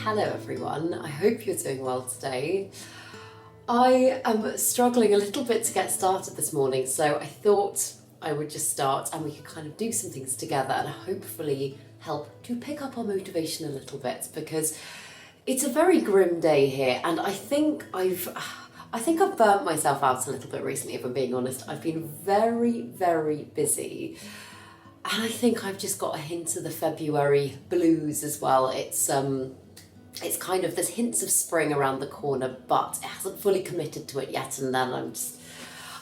Hello everyone, I hope you're doing well today. I am struggling a little bit to get started this morning, so I thought I would just start and we could kind of do some things together and hopefully help to pick up our motivation a little bit, because it's a very grim day here and I think I've burnt myself out a little bit recently, if I'm being honest. I've been very busy. And I think I've just got a hint of the February blues as well. It's kind of, there's hints of spring around the corner, but it hasn't fully committed to it yet. And then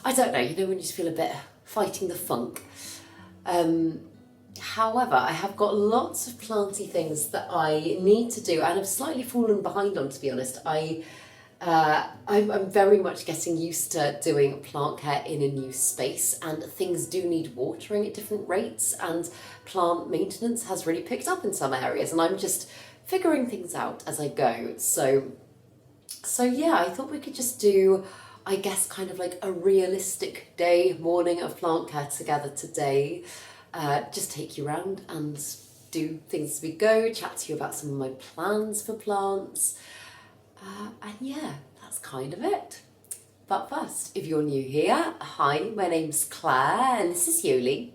I don't know, you know when you just feel a bit fighting the funk. However, I have got lots of planty things that I need to do and I've slightly fallen behind on, to be honest. I'm very much getting used to doing plant care in a new space, and things do need watering at different rates, and plant maintenance has really picked up in some areas, and I'm just figuring things out as I go. So yeah, I thought we could just do, I guess, kind of like a realistic morning of plant care together today. Just take you around and do things as we go, chat to you about some of my plans for plants. And yeah, that's kind of it. But first, if you're new here, hi, my name's Claire and this is Yoli.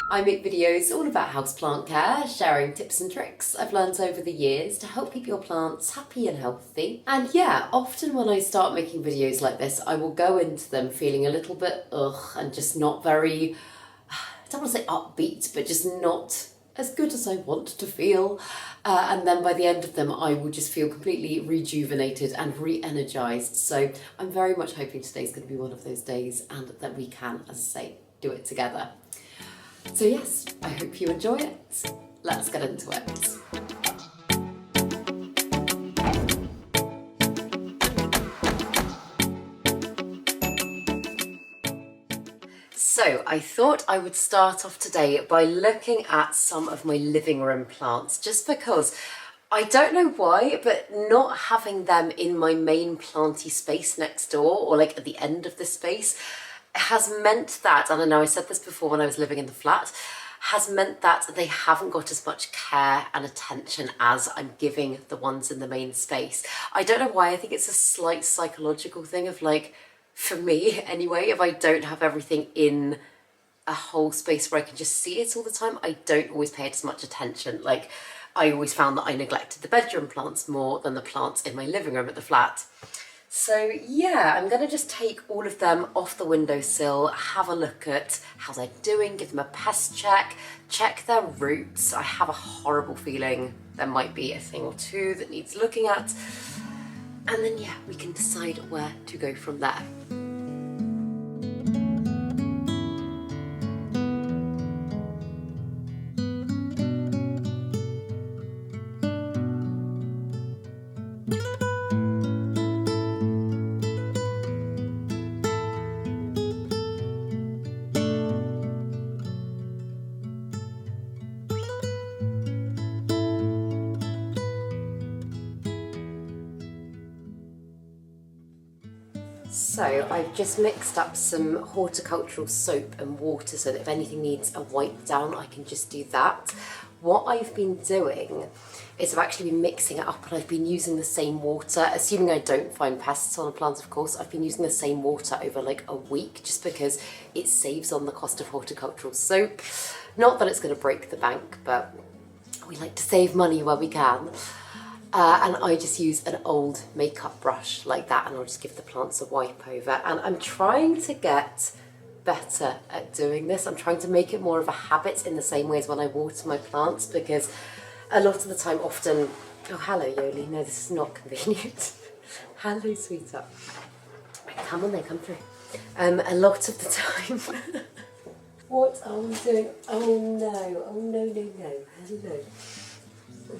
I make videos all about houseplant care, sharing tips and tricks I've learned over the years to help keep your plants happy and healthy. And yeah, often when I start making videos like this, I will go into them feeling a little bit and just not very, I don't want to say upbeat, but just not as good as I want to feel. And then by the end of them, I will just feel completely rejuvenated and re-energized. So I'm very much hoping today's going to be one of those days and that we can, as I say, do it together. So yes, I hope you enjoy it. Let's get into it. So I thought I would start off today by looking at some of my living room plants, just because I don't know why, but not having them in my main planty space next door, or like at the end of the space, has meant that, and I know I said this before when I was living in the flat, has meant that they haven't got as much care and attention as I'm giving the ones in the main space. I don't know why. I think it's a slight psychological thing of, like, for me anyway, if I don't have everything in a whole space where I can just see it all the time, I don't always pay it as much attention. Like, I always found that I neglected the bedroom plants more than the plants in my living room at the flat. So yeah, I'm gonna just take all of them off the windowsill, have a look at how they're doing, give them a pest check their roots. I have a horrible feeling there might be a thing or two that needs looking at. And then yeah, we can decide where to go from there. So I've just mixed up some horticultural soap and water so that if anything needs a wipe down, I can just do that. What I've been doing is I've actually been mixing it up and I've been using the same water, assuming I don't find pests on the plants, of course. I've been using the same water over like a week just because it saves on the cost of horticultural soap. Not that it's going to break the bank, but we like to save money where we can. And I just use an old makeup brush like that and I'll just give the plants a wipe over. And I'm trying to get better at doing this. I'm trying to make it more of a habit in the same way as when I water my plants, because a lot of the time often... Oh, hello, Yoli. No, this is not convenient. Hello, sweetheart. Right, come on, they come through. A lot of the time... What are we doing? Oh, no. Hello.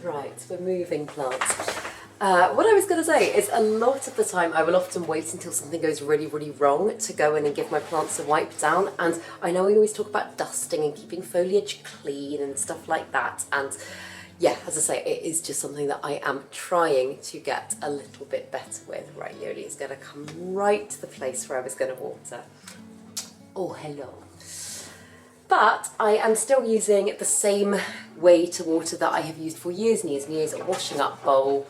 Right, we're moving plants. What I was going to say is a lot of the time I will often wait until something goes really wrong to go in and give my plants a wipe down. And I know we always talk about dusting and keeping foliage clean and stuff like that. And yeah, as I say, it is just something that I am trying to get a little bit better with. Right, Yoli is going to come right to the place where I was going to water. Oh, hello. But But I am still using the same way to water that I have used for years and years and years, a washing up bowl.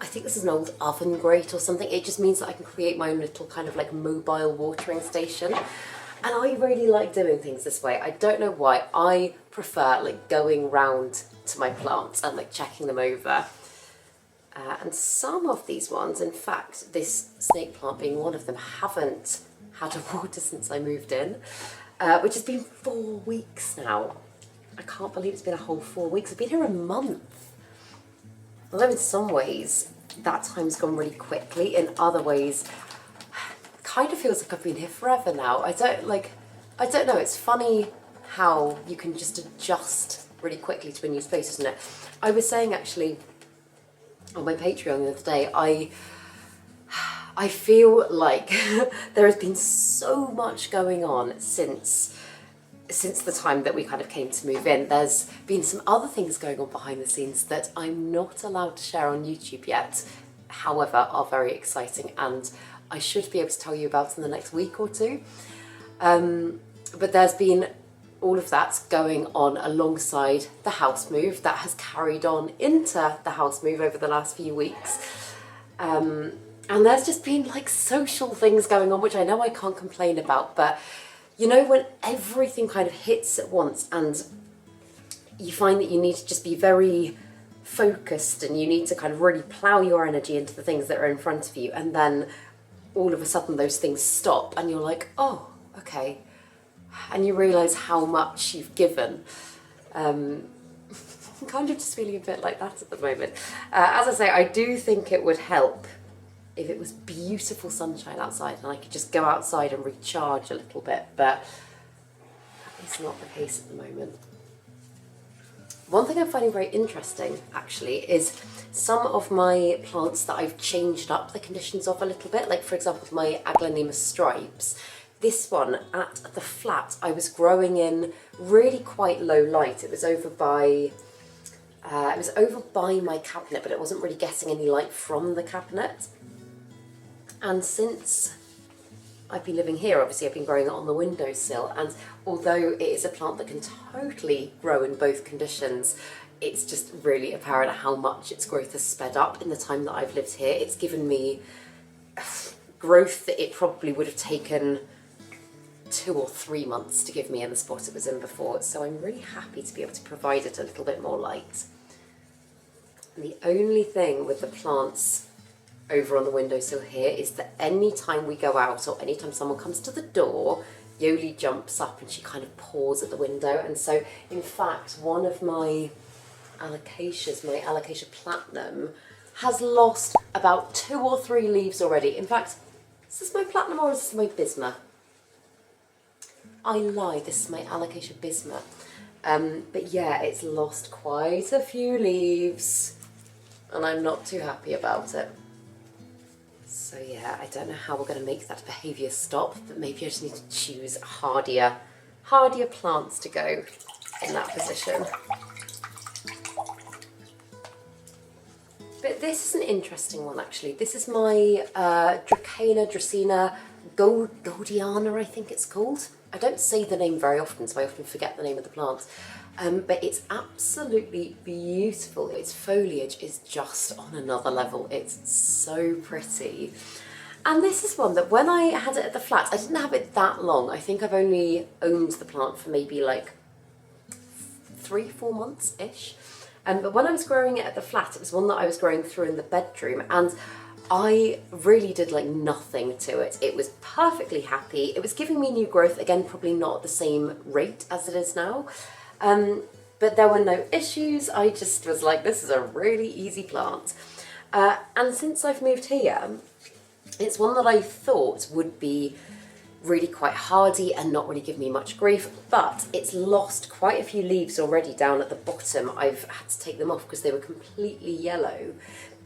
I think this is an old oven grate or something. It just means that I can create my own little kind of like mobile watering station. And I really like doing things this way. I don't know why. I prefer like going round to my plants and like checking them over. And some of these ones, in fact, this snake plant being one of them, haven't had a water since I moved in, which has been 4 weeks now. I can't believe it's been a whole 4 weeks. I've been here a month. Although in some ways that time's gone really quickly, in other ways kind of feels like I've been here forever now. I don't know, it's funny how you can just adjust really quickly to a new space, isn't it? I was saying actually on my Patreon the other day, I feel like there has been so much going on since the time that we kind of came to move in. There's been some other things going on behind the scenes that I'm not allowed to share on YouTube yet, however, are very exciting, and I should be able to tell you about in the next week or two. But there's been all of that going on alongside the house move that has carried on into the house move over the last few weeks. And there's just been like social things going on, which I know I can't complain about, but you know, when everything kind of hits at once and you find that you need to just be very focused and you need to kind of really plough your energy into the things that are in front of you, and then all of a sudden those things stop and you're like, oh, okay. And you realise how much you've given. I'm kind of just feeling a bit like that at the moment. As I say, I do think it would help if it was beautiful sunshine outside and I could just go outside and recharge a little bit, but it's not the case at the moment. One thing I'm finding very interesting, actually, is some of my plants that I've changed up the conditions of a little bit. Like, for example, my Aglaonema stripes. This one, at the flat, I was growing in really quite low light. It was over by my cabinet, but it wasn't really getting any light from the cabinet. And since I've been living here, obviously I've been growing it on the windowsill, and although it is a plant that can totally grow in both conditions, it's just really apparent how much its growth has sped up in the time that I've lived here. It's given me growth that it probably would have taken 2 or 3 months to give me in the spot it was in before, so I'm really happy to be able to provide it a little bit more light. And the only thing with the plants over on the windowsill here is that any time we go out or anytime someone comes to the door, Yoli jumps up and she kind of paws at the window. And so in fact one of my alocasias, my Alocasia Platinum, has lost about 2 or 3 leaves already. In fact, is this my Platinum or is this my Bisma? I lied, this is my Alocasia Bisma. But yeah, it's lost quite a few leaves and I'm not too happy about it. So yeah, I don't know how we're going to make that behaviour stop, but maybe I just need to choose hardier plants to go in that position. But this is an interesting one actually. This is my Dracena Goldiana, I think it's called. I don't say the name very often, so I often forget the name of the plant. But it's absolutely beautiful. Its foliage is just on another level. It's so pretty. And this is one that when I had it at the flat, I didn't have it that long. I think I've only owned the plant for maybe like 3-4 months-ish. But when I was growing it at the flat, it was one that I was growing through in the bedroom, and I really did like nothing to it. It was perfectly happy. It was giving me new growth, again, probably not at the same rate as it is now. But there were no issues. I just was like, this is a really easy plant. And since I've moved here, it's one that I thought would be really quite hardy and not really give me much grief, but it's lost quite a few leaves already down at the bottom. I've had to take them off because they were completely yellow.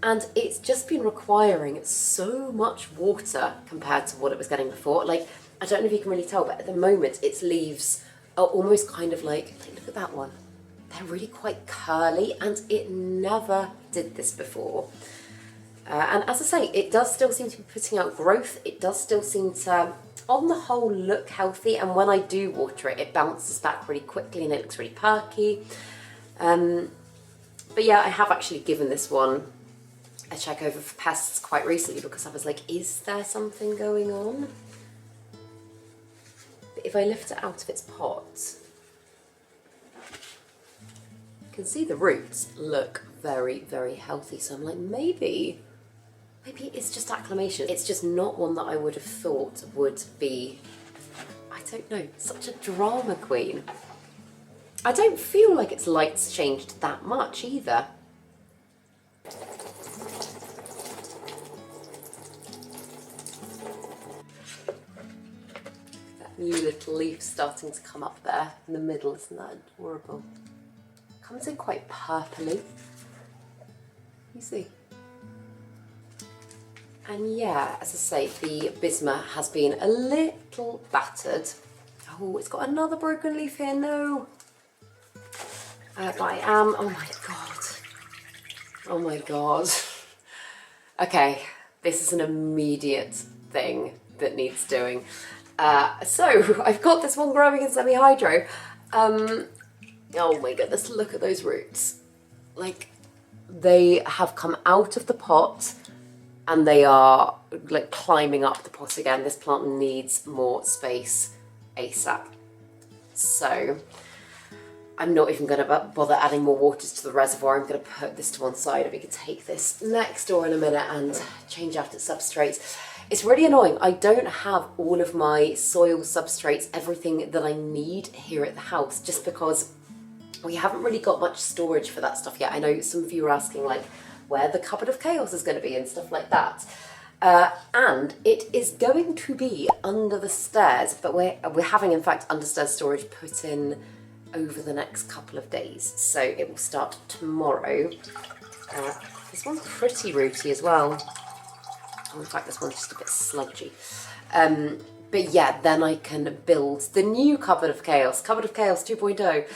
And it's just been requiring so much water compared to what it was getting before. Like, I don't know if you can really tell, but at the moment its leaves are almost kind of like look at that one. They're really quite curly, and it never did this before. And as I say, it does still seem to be putting out growth. It does still seem to, on the whole, look healthy. And when I do water it, it bounces back really quickly and it looks really perky. But yeah, I have actually given this one a check over for pests quite recently because I was like, is there something going on? But if I lift it out of its pot, you can see the roots look very, very healthy. So I'm like, maybe it's just acclimation. It's just not one that I would have thought would be, I don't know, such a drama queen. I don't feel like its light's changed that much either. That new little leaf starting to come up there in the middle, isn't that adorable? Comes in quite purpley. You see? And yeah, as I say, the bisma has been a little battered. Oh, it's got another broken leaf here, no. But I am, oh my God. Okay, this is an immediate thing that needs doing. So I've got this one growing in semi-hydro. Oh my goodness, look at those roots. Like, they have come out of the pot and they are like climbing up the pot again. This plant needs more space ASAP. So I'm not even going to bother adding more waters to the reservoir. I'm going to put this to one side and we can take this next door in a minute and change out its substrates. It's really annoying. I don't have all of my soil substrates, everything that I need here at the house, just because we haven't really got much storage for that stuff yet. I know some of you are asking like where the cupboard of chaos is going to be and stuff like that. And it is going to be under the stairs, but we're having in fact understairs storage put in over the next couple of days. So it will start tomorrow. This one's pretty rooty as well. Oh, in fact, this one's just a bit sludgy. But yeah, then I can build the new cupboard of chaos 2.0.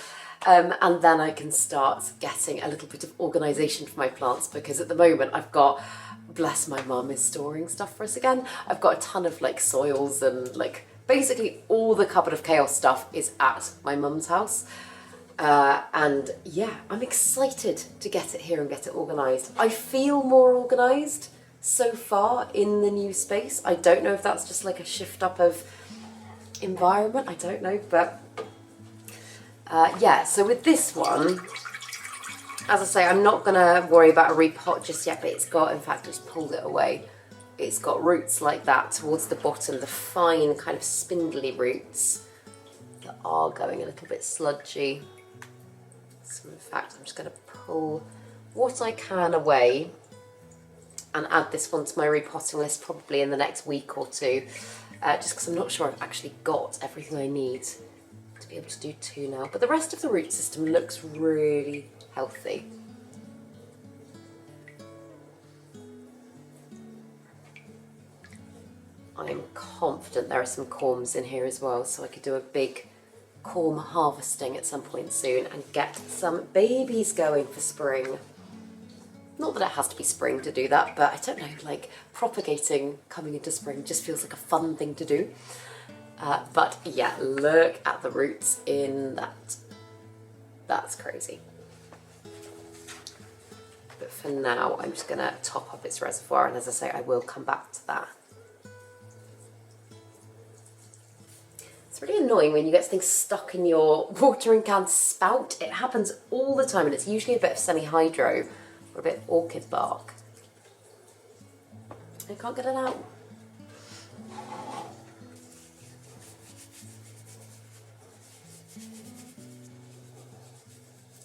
And then I can start getting a little bit of organisation for my plants, because at the moment I've got, bless my mum is storing stuff for us again. I've got a ton of like soils and like basically all the cupboard of chaos stuff is at my mum's house. And yeah, I'm excited to get it here and get it organised. I feel more organised so far in the new space. I don't know if that's just like a shift up of environment, I don't know, but yeah, so with this one, as I say, I'm not going to worry about a repot just yet, but it's got, in fact, I just pulled it away. It's got roots like that towards the bottom, the fine kind of spindly roots that are going a little bit sludgy. So in fact, I'm just going to pull what I can away and add this one to my repotting list probably in the next week or two, just because I'm not sure I've actually got everything I need to be able to do two now. But the rest of the root system looks really healthy. I'm confident there are some corms in here as well, so I could do a big corm harvesting at some point soon and get some babies going for spring. Not that it has to be spring to do that, but I don't know, like propagating coming into spring just feels like a fun thing to do. But yeah, look at the roots in that. That's crazy. But for now, I'm just gonna top up its reservoir, and as I say, I will come back to that. It's really annoying when you get things stuck in your watering can spout. It happens all the time, and it's usually a bit of semi-hydro or a bit of orchid bark. I can't get it out.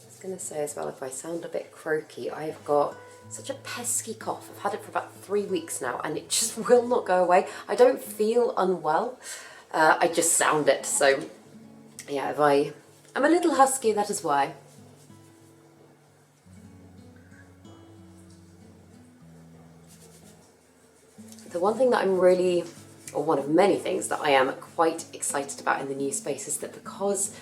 I was going to say as well, if I sound a bit croaky, I've got such a pesky cough. I've had it for about 3 weeks now, and it just will not go away. I don't feel unwell. I just sound it, so yeah, I'm a little husky, that is why. The one thing that I'm really, or one of many things that I am quite excited about in the new space is that because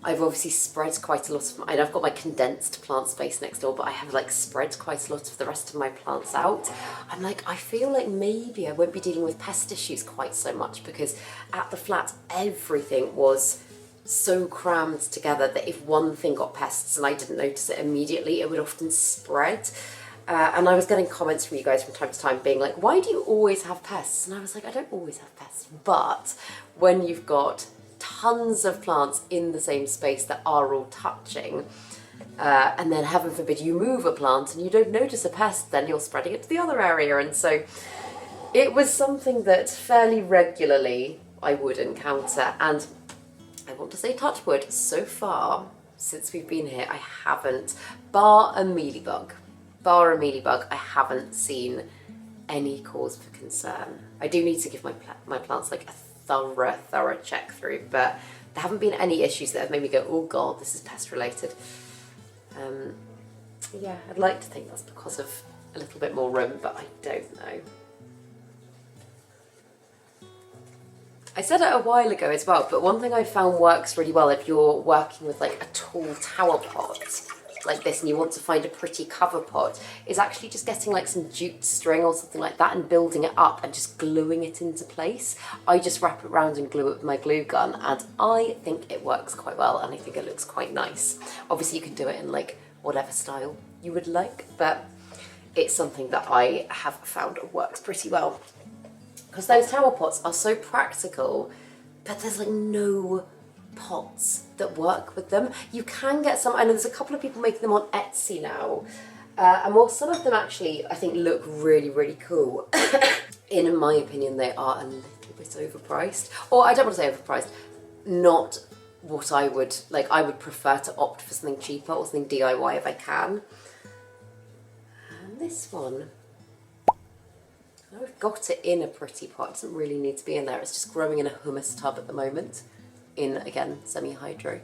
I've obviously spread quite a lot of and I've got my condensed plant space next door, but I have like spread quite a lot of the rest of my plants out. I'm like, I feel like maybe I won't be dealing with pest issues quite so much, because at the flat everything was so crammed together that if one thing got pests and I didn't notice it immediately, it would often spread. And I was getting comments from you guys from time to time being like, why do you always have pests? And I was like, I don't always have pests, but when you've got tons of plants in the same space that are all touching, and then heaven forbid you move a plant and you don't notice a pest, then you're spreading it to the other area. And so it was something that fairly regularly I would encounter, and I want to say touch wood, so far since we've been here I haven't, bar a mealybug, I haven't seen any cause for concern. I do need to give my plants like a thorough check through, but there haven't been any issues that have made me go, oh god, this is pest related. Yeah, I'd like to think that's because of a little bit more room, but I don't know. I said it a while ago as well, but one thing I found works really well if you're working with like a tall tower pot like this and you want to find a pretty cover pot, is actually just getting like some jute string or something like that and building it up and just gluing it into place. I just wrap it around and glue it with my glue gun, and I think it works quite well, and I think it looks quite nice. Obviously you can do it in like whatever style you would like, but it's something that I have found works pretty well. Because those tower pots are so practical, but there's like no pots that work with them. You can get some, I know there's a couple of people making them on Etsy now, and while some of them actually I think look really cool, in my opinion they are a little bit overpriced. Or I don't want to say overpriced, not what I would like. I would prefer to opt for something cheaper or something DIY if I can. And this one, I've got it in a pretty pot, it doesn't really need to be in there, it's just growing in a hummus tub at the moment, in, again, semi-hydro.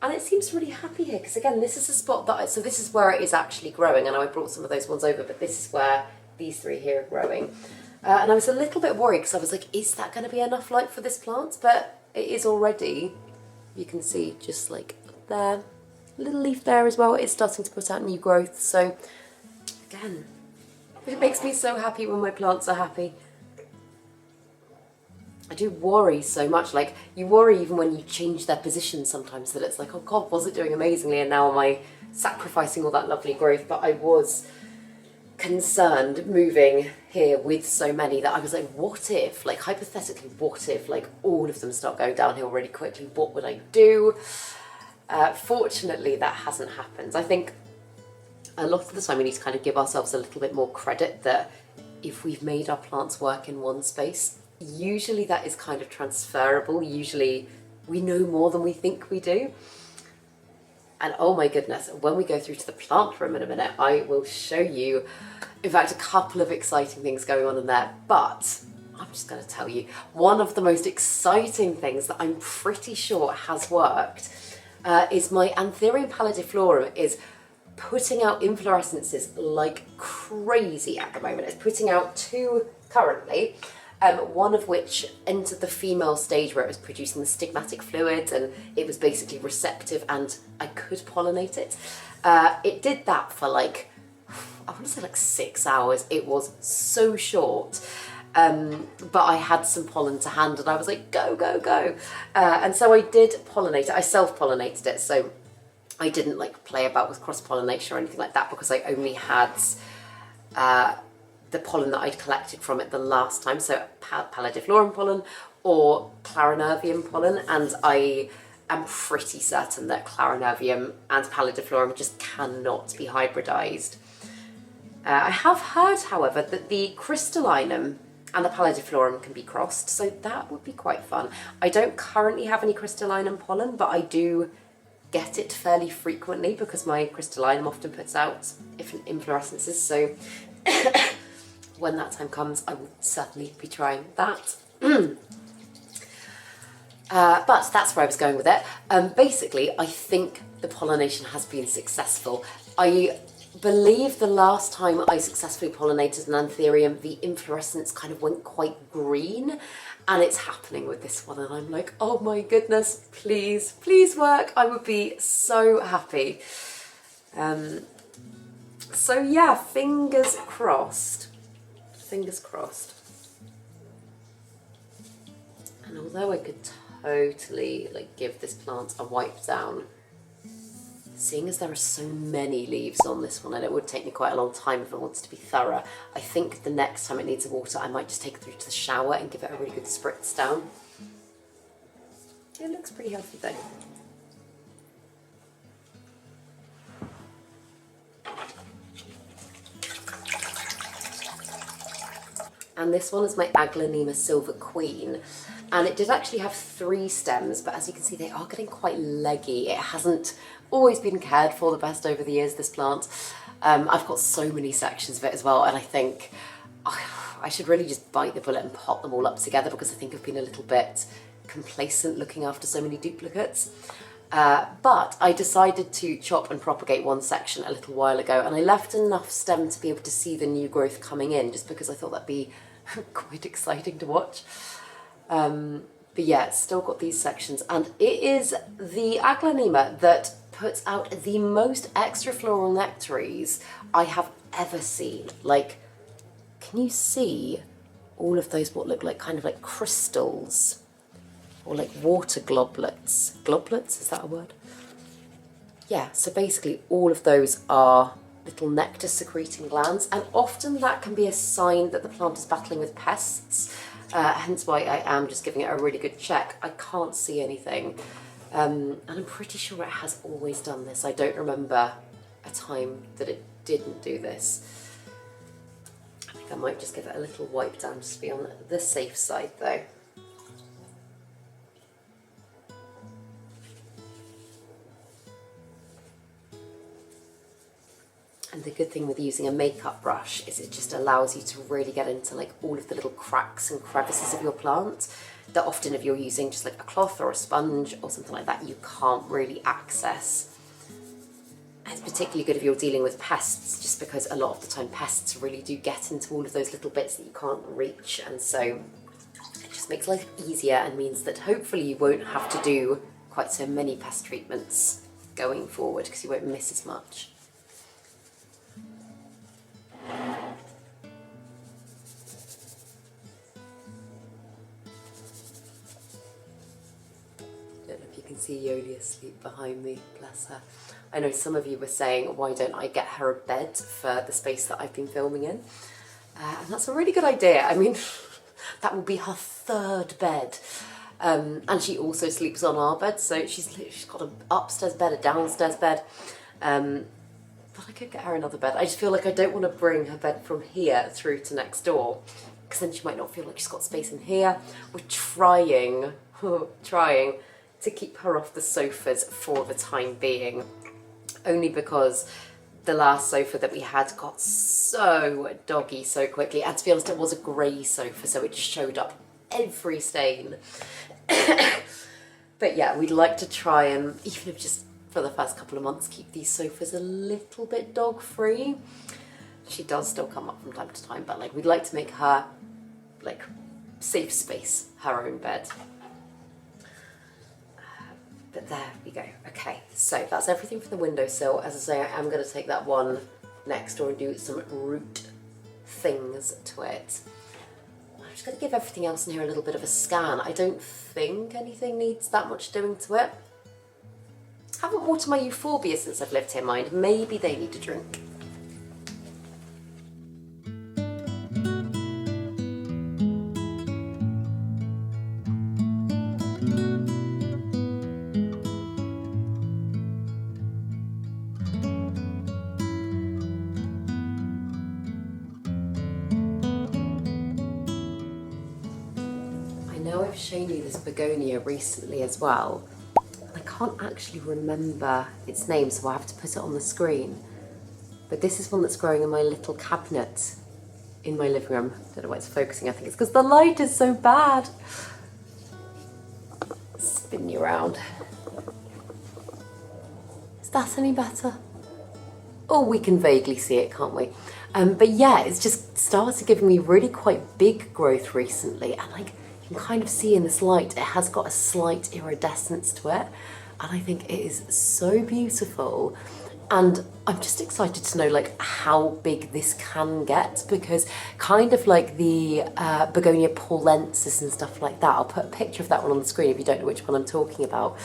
And it seems really happy here, because again, this is a spot that, so this is where it is actually growing. I know I brought some of those ones over, but this is where these three here are growing. And I was a little bit worried, because I was like, is that going to be enough light for this plant? But it is already, you can see just like there, a little leaf there as well, it's starting to put out new growth. So again, it makes me so happy when my plants are happy. I do worry so much, like you worry even when you change their position sometimes, that it's like, oh god, was it doing amazingly and now am I sacrificing all that lovely growth? But I was concerned moving here with so many that I was like, what if, like hypothetically, what if like all of them start going downhill really quickly, what would I do? Fortunately that hasn't happened. I think a lot of the time we need to kind of give ourselves a little bit more credit that if we've made our plants work in one space, usually that is kind of transferable. Usually we know more than we think we do. And oh my goodness, when we go through to the plant room in a minute, I will show you, in fact, a couple of exciting things going on in there. But I'm just going to tell you, one of the most exciting things that I'm pretty sure has worked is my Anthurium pallidiflorum is putting out inflorescences like crazy at the moment. It's putting out two currently, one of which entered the female stage where it was producing the stigmatic fluid and it was basically receptive and I could pollinate it. It did that for like, I want to say like 6 hours. It was so short. But I had some pollen to hand and I was like, go, go, go. And so I did pollinate it. I self-pollinated it. So I didn't like play about with cross-pollination or anything like that because I only had the pollen that I'd collected from it the last time. So pallidiflorum pollen or clarinervium pollen. And I am pretty certain that clarinervium and pallidiflorum just cannot be hybridized. I have heard, however, that the crystallinum and the pallidiflorum can be crossed, so that would be quite fun. I don't currently have any crystallinum pollen, but I do get it fairly frequently because my crystallinum often puts out different inflorescences, so when that time comes, I will certainly be trying that. But that's where I was going with it. Basically, I think the pollination has been successful. I believe the last time I successfully pollinated an anthurium, the inflorescence kind of went quite green, and it's happening with this one, and I'm like, oh my goodness, please, please work. I would be so happy. So yeah, fingers crossed. Fingers crossed. And although I could totally like give this plant a wipe down, seeing as there are so many leaves on this one, and it would take me quite a long time if I wanted to be thorough, I think the next time it needs water, I might just take it through to the shower and give it a really good spritz down. It looks pretty healthy though. And this one is my Aglaonema Silver Queen. And it did actually have 3 stems, but as you can see, they are getting quite leggy. It hasn't always been cared for the best over the years, this plant. I've got so many sections of it as well, and I think I should really just bite the bullet and pot them all up together, because I think I've been a little bit complacent looking after so many duplicates. But I decided to chop and propagate one section a little while ago, and I left enough stem to be able to see the new growth coming in, just because I thought that'd be quite exciting to watch. But yeah, it's still got these sections, and it is the Aglaonema that puts out the most extra floral nectaries I have ever seen. Like, can you see all of those what look like kind of like crystals or like water globules? Globules, is that a word? Yeah, so basically all of those are little nectar secreting glands, and often that can be a sign that the plant is battling with pests. Hence why I am just giving it a really good check. I can't see anything, and I'm pretty sure it has always done this. I don't remember a time that it didn't do this. I think I might just give it a little wipe down just to be on the safe side though. And the good thing with using a makeup brush is it just allows you to really get into like all of the little cracks and crevices of your plant that often if you're using just like a cloth or a sponge or something like that, you can't really access. And it's particularly good if you're dealing with pests, just because a lot of the time pests really do get into all of those little bits that you can't reach, and so it just makes life easier and means that hopefully you won't have to do quite so many pest treatments going forward, because you won't miss as much. See Yoli asleep behind me, bless her. I know some of you were saying, why don't I get her a bed for the space that I've been filming in? And that's a really good idea. I mean, that will be her 3rd bed. And she also sleeps on our bed, so she's got an upstairs bed, a downstairs bed. But I could get her another bed. I just feel like I don't want to bring her bed from here through to next door, because then she might not feel like she's got space in here. We're trying to keep her off the sofas for the time being, only because the last sofa that we had got so doggy so quickly, and to be honest it was a grey sofa, so it just showed up every stain. But yeah, we'd like to try and, even if just for the first couple of months, keep these sofas a little bit dog free. She does still come up from time to time, but like we'd like to make her like safe space, her own bed. But there we go. Okay, so that's everything for the windowsill. As I say, I am going to take that one next door and do some root things to it. I'm just going to give everything else in here a little bit of a scan. I don't think anything needs that much doing to it. I haven't watered my euphorbia since I've lived here, mind. Maybe they need a drink. I've shown you this begonia recently as well. I can't actually remember its name, so I have to put it on the screen. But this is one that's growing in my little cabinet in my living room. I don't know why it's focusing. I think it's because the light is so bad. Spin you around. Is that any better? Oh, we can vaguely see it, can't we? But yeah, it's just started giving me really quite big growth recently, and like you can kind of see in this light, it has got a slight iridescence to it, and I think it is so beautiful. And I'm just excited to know like how big this can get, because kind of like the Begonia paulensis and stuff like that, I'll put a picture of that one on the screen if you don't know which one I'm talking about.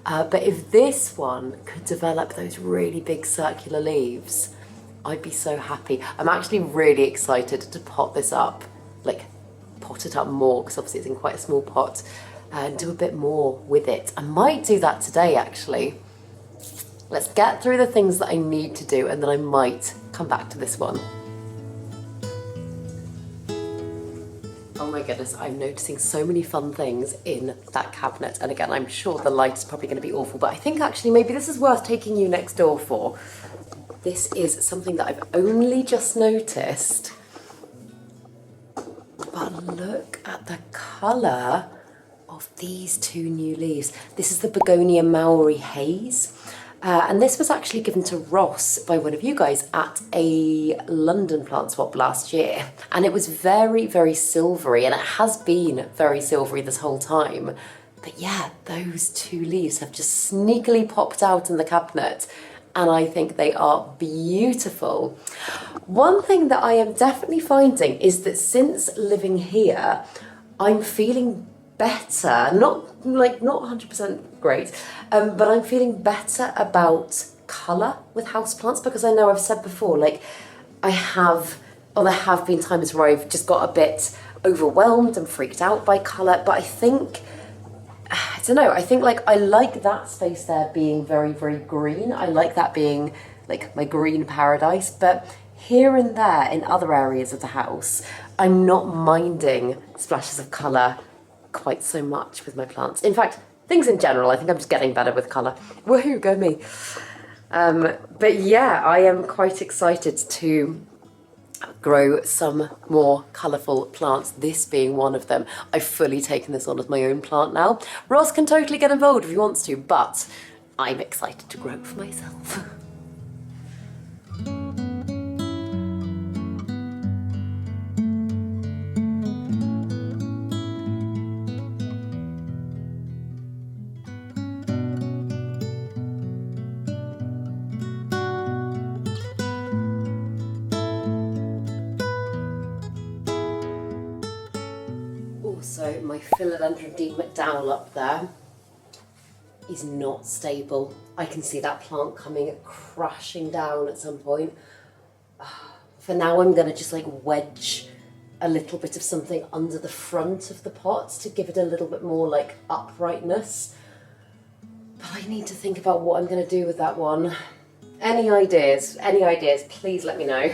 But if this one could develop those really big circular leaves, I'd be so happy. I'm actually really excited to pot this up, like pot it up more, because obviously it's in quite a small pot, and do a bit more with it. I might do that today actually. Let's get through the things that I need to do, and then I might come back to this one. Oh my goodness, I'm noticing so many fun things in that cabinet. And again, I'm sure the light is probably going to be awful, but I think actually maybe this is worth taking you next door for. This is something that I've only just noticed. But look at the colour of these two new leaves. This is the Begonia Maori Haze. And this was actually given to Ross by one of you guys at a London plant swap last year. And it was very, very silvery, and it has been very silvery this whole time. But yeah, those two leaves have just sneakily popped out in the cabinet, and I think they are beautiful. One thing that I am definitely finding is that since living here, I'm feeling better, not 100% great, but I'm feeling better about colour with houseplants, because I know I've said before, like there have been times where I've just got a bit overwhelmed and freaked out by colour, but I think, I don't know, I think like I like that space there being very, very green. I like that being like my green paradise, but here and there in other areas of the house, I'm not minding splashes of colour quite so much with my plants. In fact, things in general, I think I'm just getting better with colour. Woohoo, go me. But yeah, I am quite excited to grow some more colourful plants, this being one of them. I've fully taken this on as my own plant now. Ross can totally get involved if he wants to, but I'm excited to grow for myself. Also, my Philodendron Dean McDowell up there is not stable. I can see that plant coming crashing down at some point. For now, I'm going to just like wedge a little bit of something under the front of the pot to give it a little bit more like uprightness. But I need to think about what I'm going to do with that one. Any ideas, please let me know.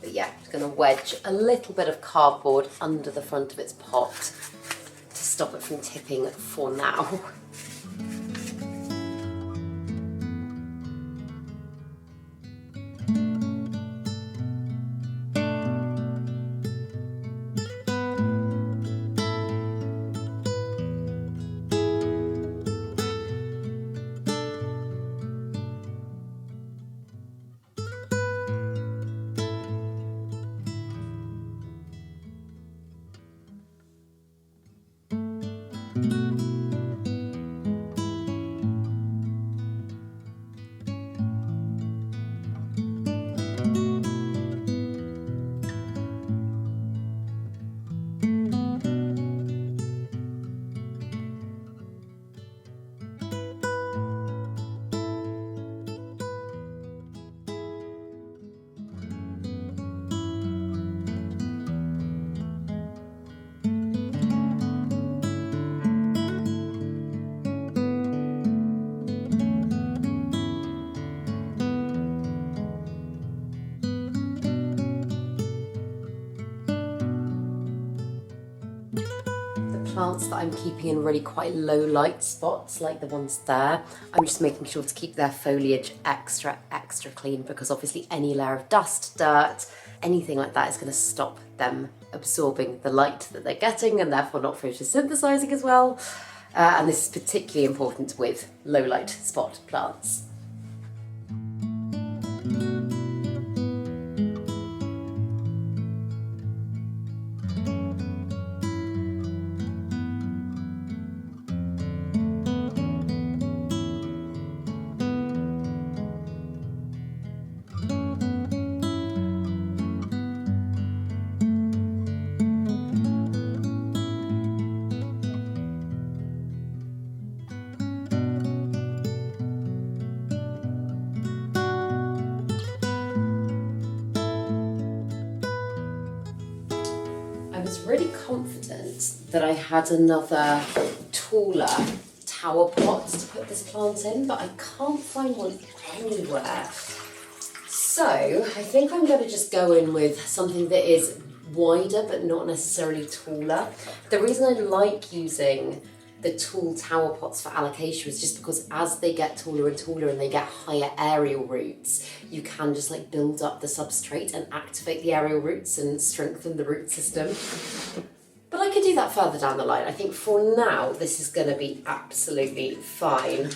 But yeah, just going to wedge a little bit of cardboard under the front of its pot to stop it from tipping for now. Plants that I'm keeping in really quite low light spots, like the ones there, I'm just making sure to keep their foliage extra clean, because obviously any layer of dust, dirt, anything like that is going to stop them absorbing the light that they're getting and therefore not photosynthesizing as well. And this is particularly important with low light spot plants. really confident that I had another taller tower pot to put this plant in, but I can't find one anywhere. So I think I'm going to just go in with something that is wider but not necessarily taller. The reason I like using the tall tower pots for alocasia is just because as they get taller and taller and they get higher aerial roots, you can just like build up the substrate and activate the aerial roots and strengthen the root system. But I could do that further down the line. I think for now, this is going to be absolutely fine.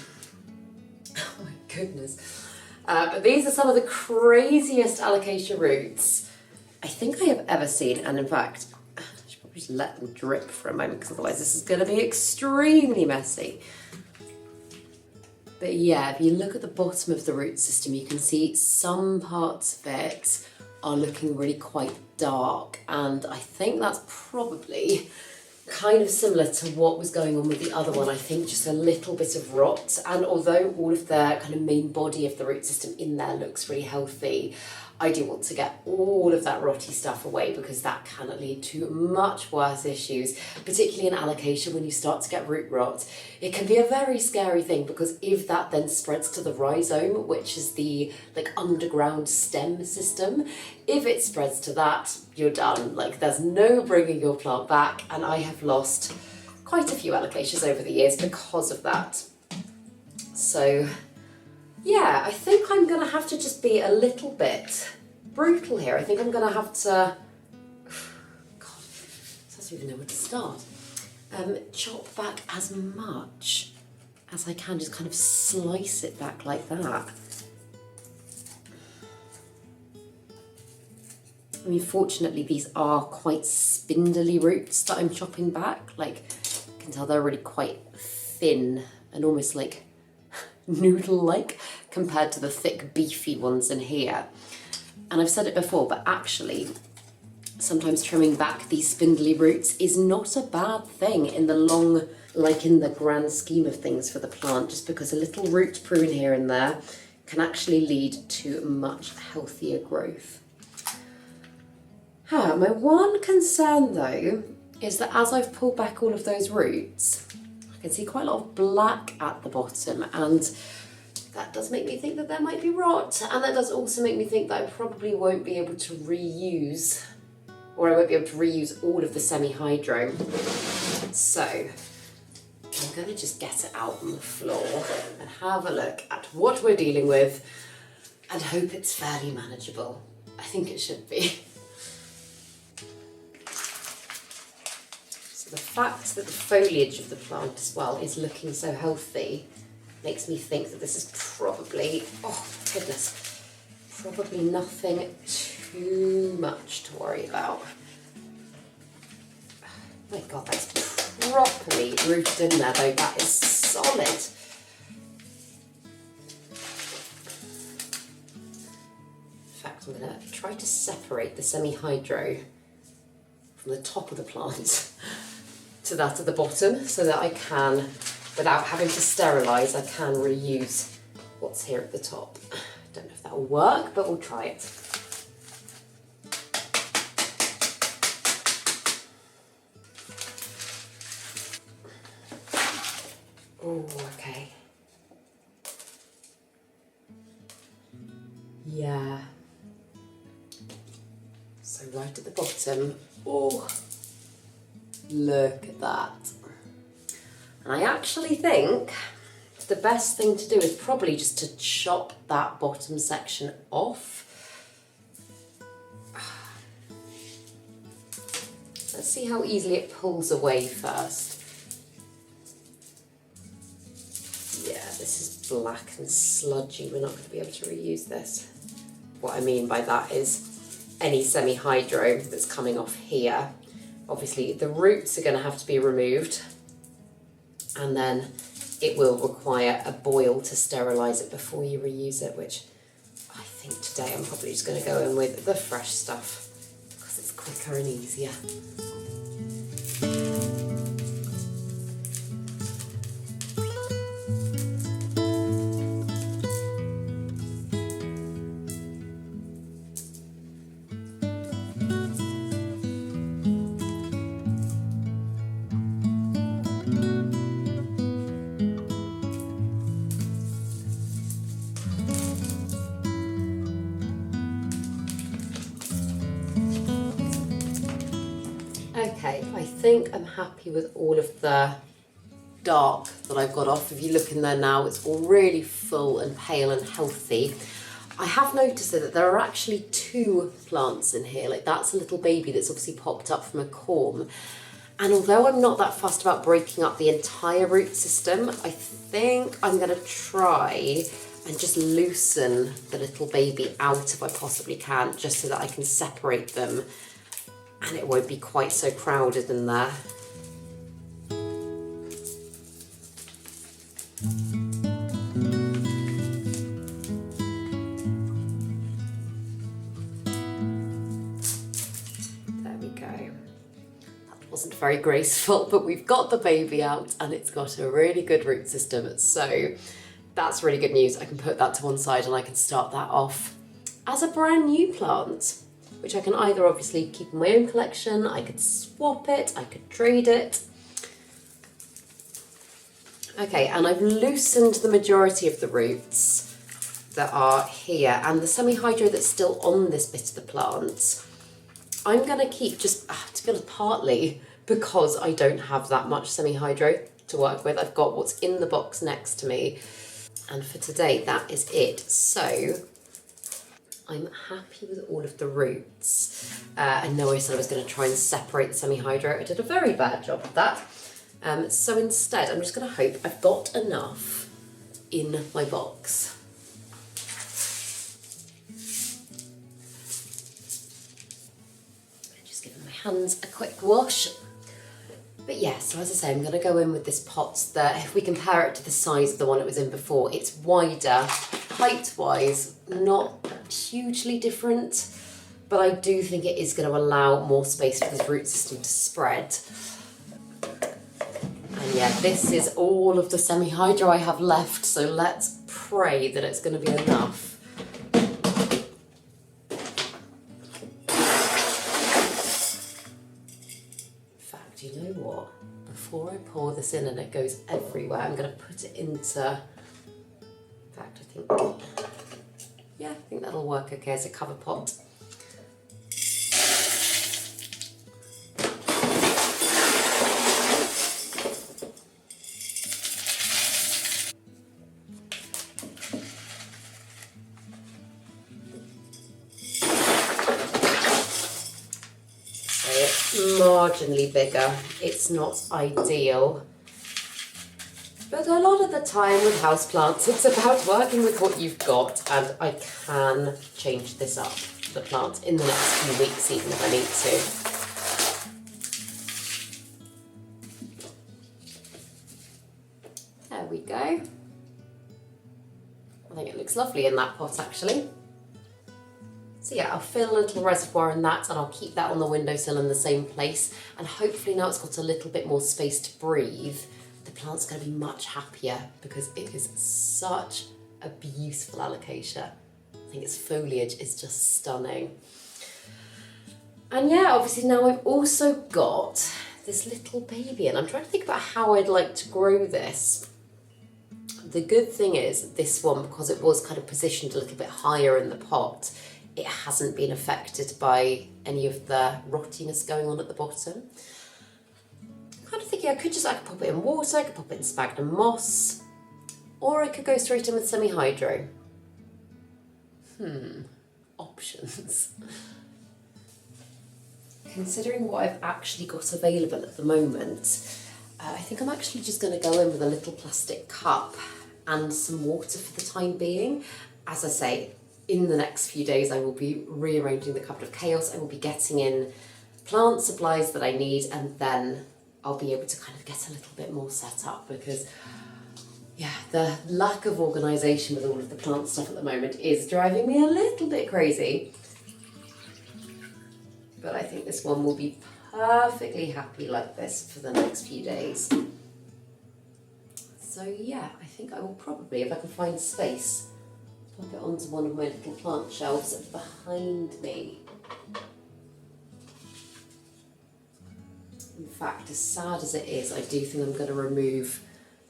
Oh my goodness. But these are some of the craziest alocasia roots I think I have ever seen. And in fact, I should probably just let them drip for a moment because otherwise this is going to be extremely messy. But yeah, if you look at the bottom of the root system, you can see some parts of it are looking really quite dark, and I think that's probably kind of similar to what was going on with the other one. I think just a little bit of rot, and although all of the kind of main body of the root system in there looks really healthy, I do want to get all of that rotty stuff away because that can lead to much worse issues, particularly in alocasia when you start to get root rot. It can be a very scary thing because if that then spreads to the rhizome, which is the like underground stem system, if it spreads to that, you're done. Like there's no bringing your plant back, and I have lost quite a few alocasias over the years because of that. So yeah, I think I'm going to have to just be a little bit brutal here. I think I'm going to have to, God, I don't even know where to start. Chop back as much as I can, just kind of slice it back like that. I mean, fortunately, these are quite spindly roots that I'm chopping back. Like, you can tell they're really quite thin and almost like noodle-like compared to the thick beefy ones in here. And I've said it before, but actually sometimes trimming back these spindly roots is not a bad thing in the long, like in the grand scheme of things for the plant, just because a little root prune here and there can actually lead to much healthier growth. My one concern though is that as I've pulled back all of those roots, I can see quite a lot of black at the bottom, and that does make me think that there might be rot, and that does also make me think that I probably won't be able to reuse, or I won't be able to reuse all of the semi-hydro. So I'm going to just get it out on the floor and have a look at what we're dealing with and hope it's fairly manageable. I think it should be. The fact that the foliage of the plant as well is looking so healthy makes me think that this is probably, oh goodness, probably nothing too much to worry about. Oh my God, that's properly rooted in there though, that is solid. In fact, I'm going to try to separate the semi-hydro from the top of the plant to that at the bottom so that I can, without having to sterilise, I can reuse what's here at the top. Don't know if that will work, but we'll try it. Oh, okay. Yeah. So right at the bottom, oh, look at that. And I actually think the best thing to do is probably just to chop that bottom section off. Let's see how easily it pulls away first. Yeah, this is black and sludgy. We're not going to be able to reuse this. What I mean by that is any semi-hydro that's coming off here. Obviously the roots are going to have to be removed, and then it will require a boil to sterilise it before you reuse it, which I think today I'm probably just going to go in with the fresh stuff because it's quicker and easier. Okay, I think I'm happy with all of the dark that I've got off. If you look in there now, it's all really full and pale and healthy. I have noticed that there are actually 2 plants in here. Like, that's a little baby that's obviously popped up from a corm. And although I'm not that fussed about breaking up the entire root system, I think I'm going to try and just loosen the little baby out if I possibly can, just so that I can separate them and it won't be quite so crowded in there. There we go. That wasn't very graceful, but we've got the baby out and it's got a really good root system. So that's really good news. I can put that to one side and I can start that off as a brand new plant, which I can either obviously keep in my own collection, I could swap it, I could trade it. Okay, and I've loosened the majority of the roots that are here, and the semi-hydro that's still on this bit of the plant, I'm gonna keep just, to be honest, partly because I don't have that much semi-hydro to work with. I've got what's in the box next to me, and for today, that is it. So, I'm happy with all of the roots. I know I said I was going to try and separate the semi-hydro. I did a very bad job of that. So instead, I'm just going to hope I've got enough in my box. Just giving my hands a quick wash. But yeah, so as I say, I'm going to go in with this pot that, if we compare it to the size of the one it was in before, it's wider, height-wise, not hugely different, but I do think it is going to allow more space for this root system to spread. And yeah, this is all of the semi-hydro I have left, so let's pray that it's going to be enough. You know what? Before I pour this in and it goes everywhere, I'm going to put it into, in fact, I think that'll work okay as a cover pot. Marginally bigger. It's not ideal, but a lot of the time with houseplants it's about working with what you've got, and I can change this up, the plant, in the next few weeks even if I need to. There we go. I think it looks lovely in that pot actually. So yeah, I'll fill a little reservoir in that and I'll keep that on the windowsill in the same place, and hopefully now it's got a little bit more space to breathe, the plant's going to be much happier because it is such a beautiful alocasia. I think its foliage is just stunning. And yeah, obviously now I've also got this little baby and I'm trying to think about how I'd like to grow this. The good thing is this one, because it was kind of positioned a little bit higher in the pot, it hasn't been affected by any of the rottiness going on at the bottom. I'm kind of thinking I could pop it in water, I could pop it in sphagnum moss, or I could go straight in with semi-hydro. Options. Considering what I've actually got available at the moment, I think I'm actually just going to go in with a little plastic cup and some water for the time being. As I say, in the next few days I will be rearranging the cupboard of chaos. I will be getting in plant supplies that I need, and then I'll be able to kind of get a little bit more set up, because yeah, the lack of organisation with all of the plant stuff at the moment is driving me a little bit crazy. But I think this one will be perfectly happy like this for the next few days. So yeah, I think I will probably, if I can find space, pop it onto one of my little plant shelves behind me. In fact, as sad as it is, I do think I'm going to remove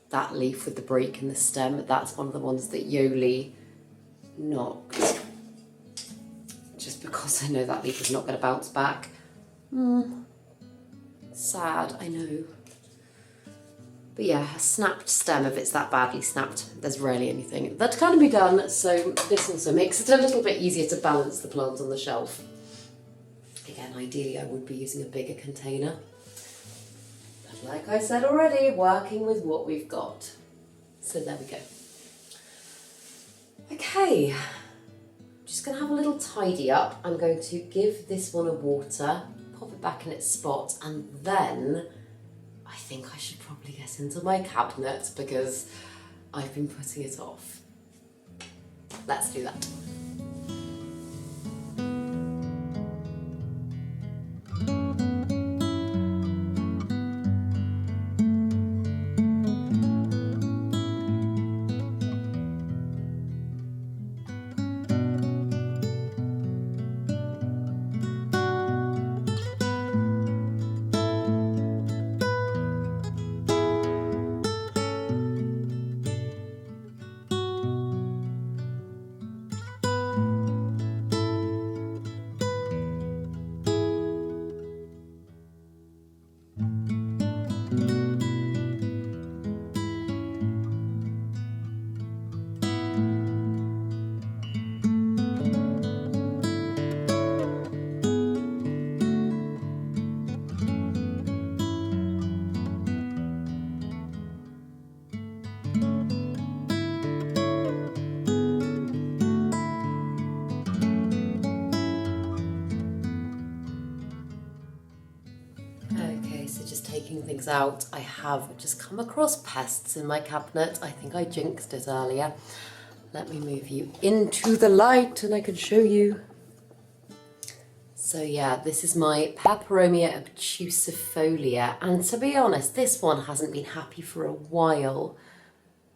that leaf with the break in the stem. That's one of the ones that Yoli knocked. Just because I know that leaf is not going to bounce back. Sad, I know. But yeah, a snapped stem, if it's that badly snapped, there's rarely anything that can be done, so this also makes it a little bit easier to balance the plant on the shelf. Again, ideally I would be using a bigger container. But like I said already, working with what we've got. So there we go. Okay, just gonna have a little tidy up. I'm going to give this one a water, pop it back in its spot, and then I think I should probably get into my cabinet because I've been putting it off. Let's do that. Taking things out, I have just come across pests in my cabinet. I think I jinxed it earlier. Let me move you into the light and I can show you. So yeah, this is my Peperomia obtusifolia, and to be honest, this one hasn't been happy for a while,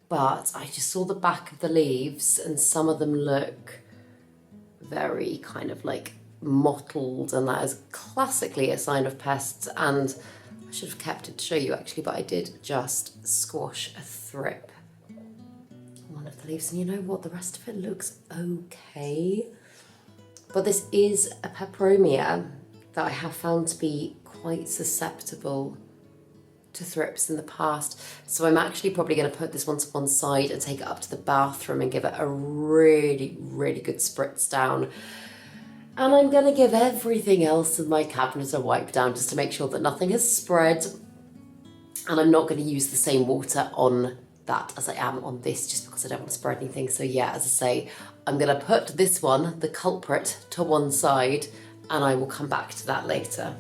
but I just saw the back of the leaves and some of them look very kind of like mottled, and that is classically a sign of pests. And I should have kept it to show you actually, but I did just squash a thrip on one of the leaves, and you know what, the rest of it looks okay. But this is a peperomia that I have found to be quite susceptible to thrips in the past. So I'm actually probably going to put this one to one side and take it up to the bathroom and give it a really, really good spritz down. And I'm going to give everything else in my cabinet a wipe down just to make sure that nothing has spread. And I'm not going to use the same water on that as I am on this, just because I don't want to spread anything. So yeah, as I say, I'm going to put this one, the culprit, to one side, and I will come back to that later.